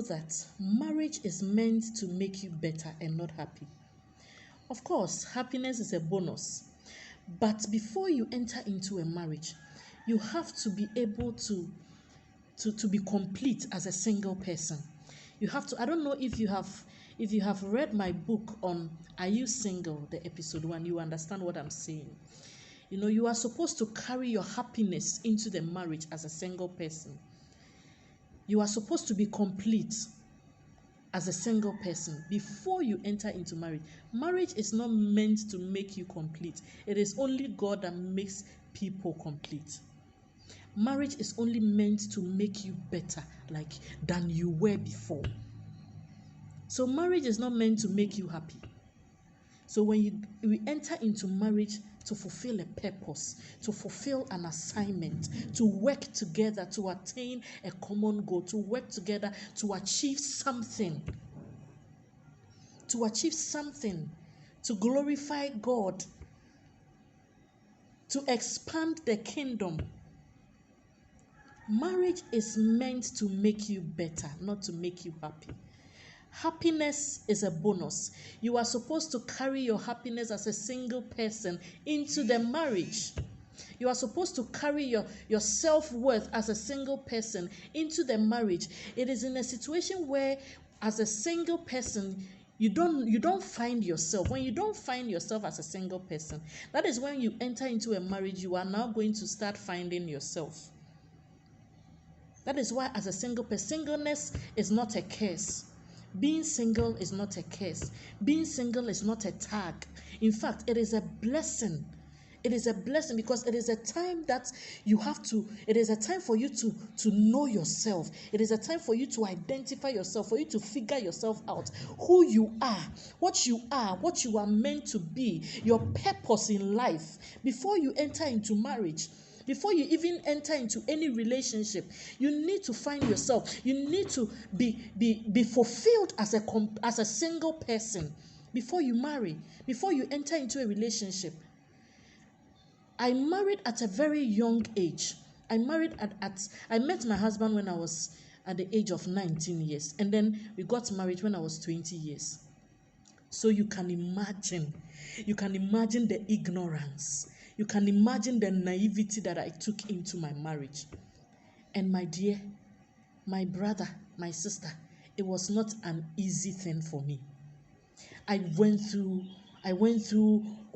that marriage is meant to make you better and not happy? Of course, happiness is a bonus. But before you enter into a marriage, you have to be able to be complete as a single person. You have to, I don't know if you have read my book on Are You Single, the episode 1, you understand what I'm saying. You know, you are supposed to carry your happiness into the marriage as a single person. You are supposed to be complete as a single person before you enter into marriage. Marriage is not meant to make you complete. It is only God that makes people complete. Marriage is only meant to make you better than you were before. So marriage is not meant to make you happy. So when we enter into marriage to fulfill a purpose, to fulfill an assignment, to work together to attain a common goal, to work together to achieve something, to glorify God, to expand the kingdom. Marriage is meant to make you better, not to make you happy. Happiness is a bonus. You are supposed to carry your happiness as a single person into the marriage. You are supposed to carry your self-worth as a single person into the marriage. It is in a situation where, as a single person, you don't find yourself. When you don't find yourself as a single person, that is when you enter into a marriage, you are now going to start finding yourself. That is why, as a single person, singleness is not a curse. Being single is not a curse. Being single is not a tag. In fact, it is a blessing. It is a blessing because it is a time that it is a time for you to know yourself. It is a time for you to identify yourself, for you to figure yourself out, who you are, what you are meant to be, your purpose in life before you enter into marriage. Before you even enter into any relationship, you need to find yourself. You need to be fulfilled as a single person before you marry, before you enter into a relationship. I married at a very young age. I met my husband when I was at the age of 19 years, and then we got married when I was 20 years. So you can imagine the ignorance. You can imagine the naivety that I took into my marriage. And my dear, my brother, my sister, it was not an easy thing for me. I went through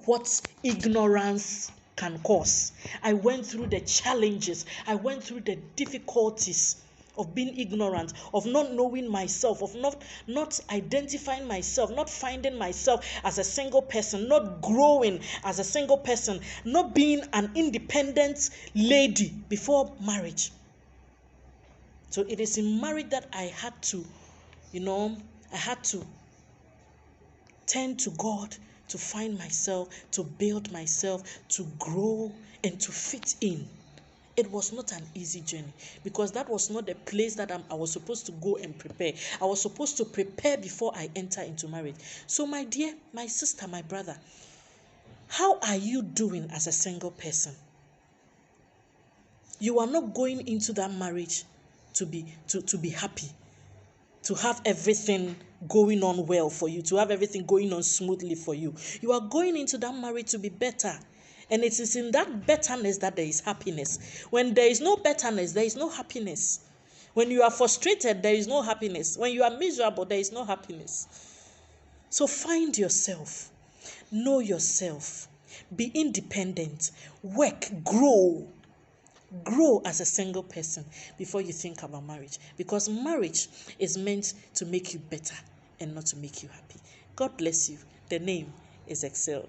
what ignorance can cause. I went through the challenges. I went through the difficulties of being ignorant, of not knowing myself, of not identifying myself, not finding myself as a single person, not growing as a single person, not being an independent lady before marriage. So it is in marriage that I had to turn to God to find myself, to build myself, to grow and to fit in. It was not an easy journey because that was not the place that I was supposed to go and prepare. I was supposed to prepare before I enter into marriage. So my dear, my sister, my brother, how are you doing as a single person? You are not going into that marriage to be happy, to have everything going on well for you, to have everything going on smoothly for you. You are going into that marriage to be better. And it is in that betterness that there is happiness. When there is no betterness, there is no happiness. When you are frustrated, there is no happiness. When you are miserable, there is no happiness. So find yourself. Know yourself. Be independent. Work. Grow. Grow as a single person before you think about marriage. Because marriage is meant to make you better and not to make you happy. God bless you. The name is Excel.